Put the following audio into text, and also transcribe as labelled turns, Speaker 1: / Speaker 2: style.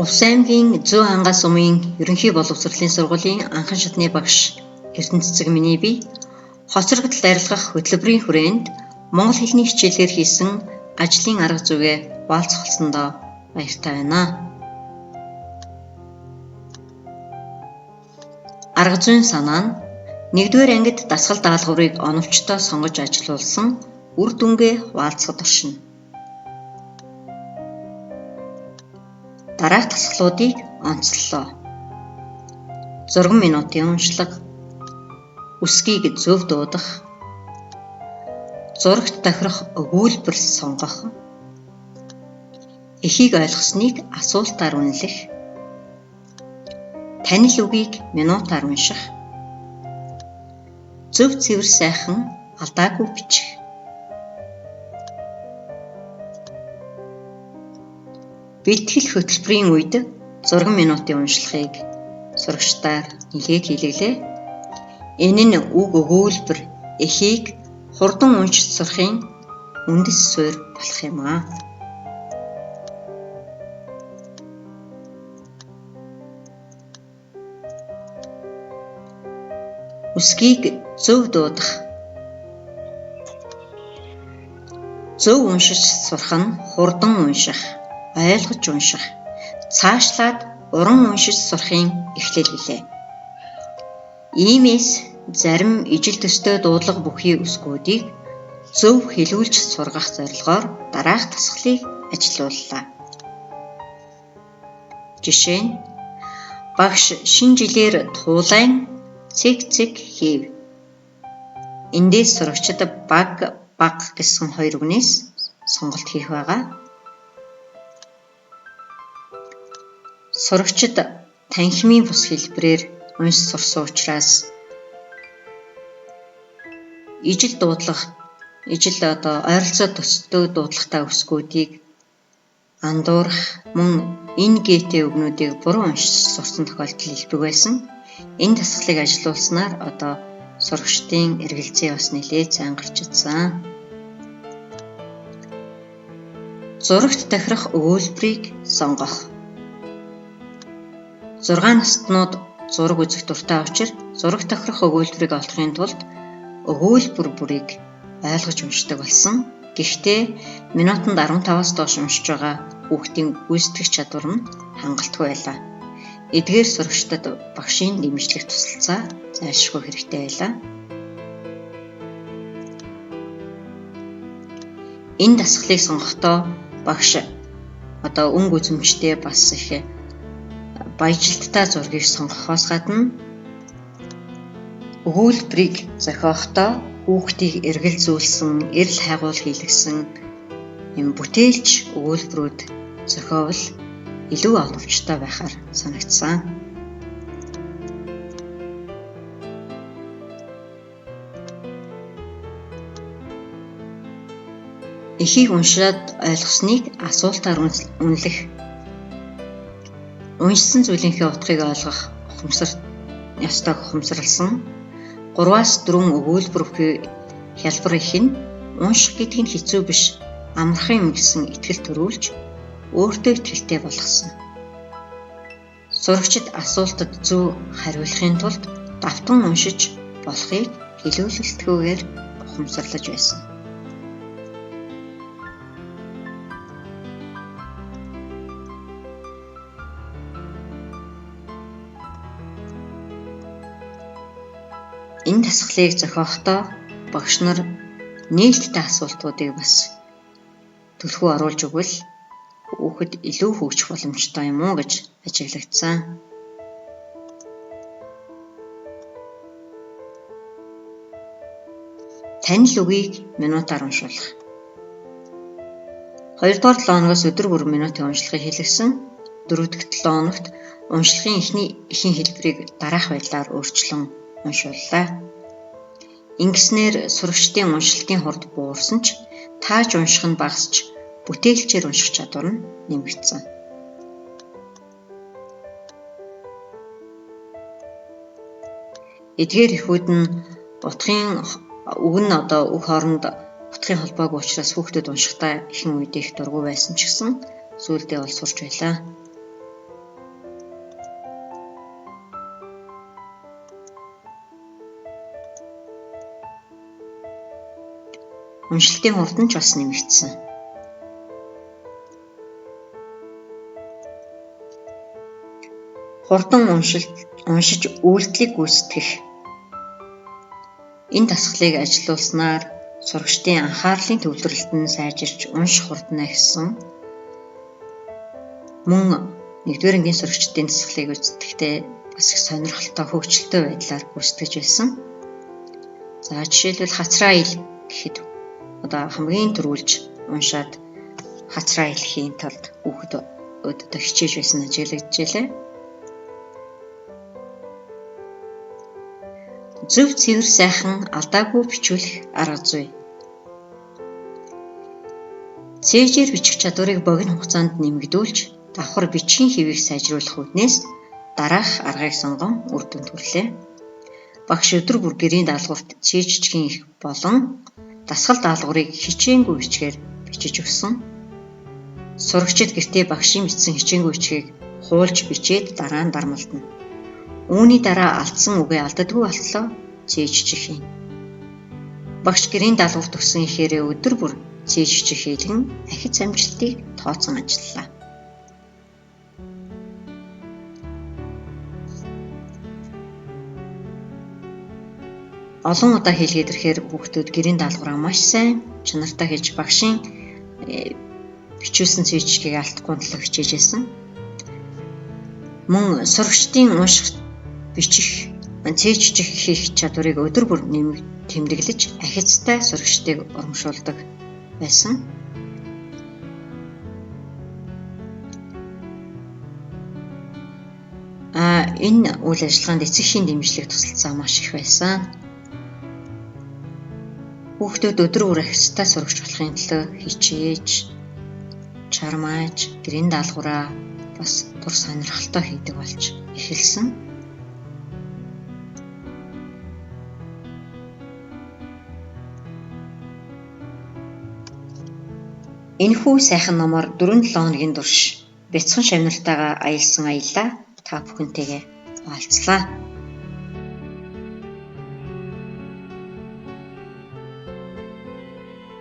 Speaker 1: Увс аймгийн Зөө ангаас умын ерөнхий боловсролын сургуулийн анхан шатны багш Эрдэнэцэг миний бие хоцрогдолд арилгах хөтөлбөрийн хүрээнд монгол хэлний хичээлээр хийсэн ажлын арга зүйгээ хуваалцахлсандаа баяртай байна. Арга зүйн санаа нь 1-р ангид дасгал даалгаврыг оновчтой сонгож ажилуулсан үр дүнгээ хуваалцахад оршино. Дараах дасгалуудыг онцлолоо. 6 минутын уншлага, үсгийг зөв дуудах, зурагт тохирох өгүүлбэр сонгох, эхийг ойлгосныг асуултаар үнэлэх, танил үгийг минутаар унших, зөв цэвэр сайхан алдаагүй бичих. Бэлтгэл хөтөлбөрийн үед 6 минутын уншлагыг сурагчдаар нэлээд хийлгэлээ. Энэ нь үг өгүүлбэр эхийг хурдан уншиж сурахын үндэс суурь болох юм аа. Үсгийг зөв дуудах. Зөв уншиж сурах нь хурдан унших, ойлгож унших, цаашлаад уран уншиж сурахын эхлэл гэлээ. Иймээс зарим ижил төстэй дуудлага бүхий үсгүүдийг зөв хэлүүлж сургах зорилгоор дараах дасгалыг ажилууллаа. Жишээ нь багш шинэ жилээр туулайн цэг хийв. Эндээс сурагчид баг гэсэн хоёр үгнээс сонголт хийх байгаа. Сурагчид танхимын бус хэлбэрээр уншиж сурсан учраас ижил ойролцоо төстэй дуудлагатай үсгүүдийг андуурах мөн энэ гээтэй үгнүүдийг буруу уншиж сурсан тохиолдол илбэг байсан. Энэ дасгалыг ажилуулснаар сурагчдын эргэлзээ бас нэлээд сайн гарч ирсэн. Зурагт тохирох өгүүлбэрийг сонгох. 6 настнууд зураг үзэх дуртай учраас зураг тохирох өгүүлбэрийг олохын тулд өгүүлбэр бүрийг ойлгож уншдаг болсон. Гэхдээ минутанд 15-аас доош уншиж байгаа хүүхдийн гүйцэтгэх чадвар нь хангалтгүй байлаа. Эдгээр сурагчдад багшийн дэмжлэг тусалцаа зайлшгүй хэрэгтэй байлаа. Энэ дасгалыг сонгохдоо багш өнгө үзэмжтэй бас их баяжилттай зургийг сонгохоос гадна өгүүлбэрийг зохиохдоо хүүхдийг эргэлзүүлсэн, эрэл хайгуул хийлгсэн бүтээлч өгүүлбэрүүд зохиовол илүү оновчтой байхаар санагдсан. Эхийг уншаад ойлгосныг асуултаар үнэлэх. Уншсан зүйлийнхээ утгыг ойлгох ёстой ухамсарлсан 3-аас 4 өгүүлбэр бүхий хялбар их нь унших гэдэг нь хэцүү биш, амархан юм гэсэн итгэл төрүүлж өөртөө итгэлтэй болгосон. Сурагчид асуултад зөв хариулахын тулд давтан уншиж болохыг хэлүүлэлтгүйгээр ухамсарлаж байсан. Энэ дасгалыг зохиохдоо багш нар нээлттэй асуултуудыг бас төлхөө оруулж өгвөл хүүхэд илүү хөгжих боломжтой юм уу гэж ажиглагдсан. Танил үгийг минутаар уншуулах. 2-р 7 хоногоос өдөр бүр минутын уншлагыг хийлгэсэн. 4-р 7 хоногт уншлагын эхийн хэлбэрийг дараах байдлаар өөрчлөн уншууллаа. Ингэснээр сурагчдын уншилтын хурд буурсан ч тааж унших нь багасч бүтээлчээр унших чадвар нь нэмэгдсэн. Эдгээр эхүүд нь утгын үг нь үг хооронд утгын холбоог учраас хүүхдэд уншихтаа ихэнх үед их дургүй байсан ч гэсэн сүүлдээ бол сурч байлаа. Уншилтын хурд нь ч бас нэмэгдсэн. Хурдан уншиж үйлдэлийг гүйцэтгэх. Энэ дасгалыг ажилуулснаар сурагчдын анхаарлын төвлөрөлт нь сайжирч унших хурднаа ихссэн. Мөн 1-р ангийн сурагчдын дасгалыг үздэхдээ бас их сонирхолтой хөгжилтэй байдлаар гүйцэтгэж байсан. За жишээлбэл хацраа ил гэхэд хамгийн түрүүлж уншаад хацраа хэлхийн тулд хүүхэд хичээж байсан ажиглагдчихлээ. Зөв цэвэр сайхан алдаагүй бичүүлэх арга зүй. Цээжээр бичих чадварыг богино хугацаанд нэмэгдүүлж, давхар бичгийн хэвийг сайжруулах үүднээс дараах аргыг сонгон үр дүнд хүрлээ. Багш өдөр бүр гэрийн даалгаварт цээжчгийн их болон дасгал даалгаврыг хичээнгүй бичгээр бичиж өгсөн. Сурагчид гэртээ багшийн бичсэн хичээнгүй бичгийг хуулж бичээд дараа нь дармалдана. Үүний дараа алдсан үгээ алддаггүй болтлоо цээжчих юм. Багш гэрийн даалгаварт өгсөн ихээрээ өдөр бүр цээжчих хийлгэн ахиц амжилтыг тооцон ажиллалаа. Олон удаа хийлгээд ирэхээр хүүхдүүд гэрийн даалгавраа маш сайн чанартай хийж багшийн бичүүлсэн цээжчихийг алдахгүй төлөв хичээж байсан. Мөн сурагчдын унших, бичих, цээжчих хийх чадварыг өдөр бүр тэмдэглэж ахицтай сурагчдыг урамшуулдаг байсан. Энэ үйл ажиллагаанд эцэгхийн дэмжлэг тусалцаа маш их байсан. Хүүхдүүд өдөр бүр ахицтай сурагч болохын тулд хичээж, чармааж, гэрийн даалгавраа бас дур сонирхолтой хийдэг болж эхэлсэн. Энэхүү сайхан номоор 4-7 хоногийн турш бяцхан шавнартайгаа аялсан аяллаа та бүхэнтэйгээ хуваалцлаа.